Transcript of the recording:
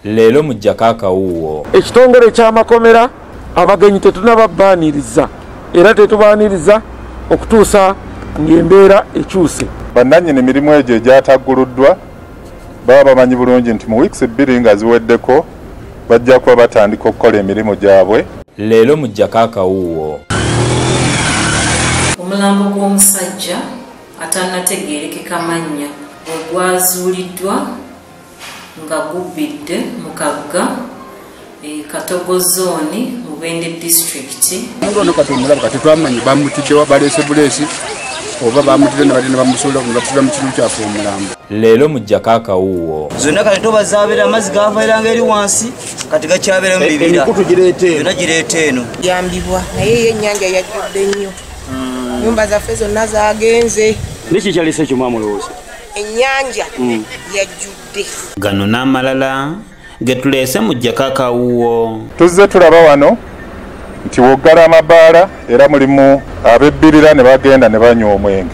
Leero mu Jakakawuwo. Ekitongole ky'amakomera abagenyi tetunababbaaniriza era tetubaaniriza okutuusa ng'embeera ekyuse. Bannannyini mirimu egyo egyatagguluddwa baba bamanyi bulungi nti mu wiiki 2 nga ziweddeko bajja kuba batandika okukola emirimu gyabwe. Leero mu Jakakawuwo. Omulambo gw'omusajja atannategeerekeka mannya ogwazuuliddwa nga gubbidde mu kagga Katogo Zone mu Bwende District. Ono katumulaba kati twamanyi bamutiddewa baleese buleesi oba bamutidde ne badde ne bamusuula nga tutula mu kiru kyafe omulambo. Leero mu Jakakawuwo. Zonna kati tobazaabira amazzi gavairanga eri wansi kati gakyabeera mu bibira. Yonna gireeta eno. Yambibwa naye ye ennyanja yajjudde nnyo. Nyumba zaffe zonna zaagenze. Niki kyalese kyo mwamulowooza? Ennyanja yajjudde. Gano n'amalala ge tuleese mu Jakakawuwo. Tuzze tulaba wano nti woggala amabaala era mulimu abebbirira ne bagenda ne banywa omwenge.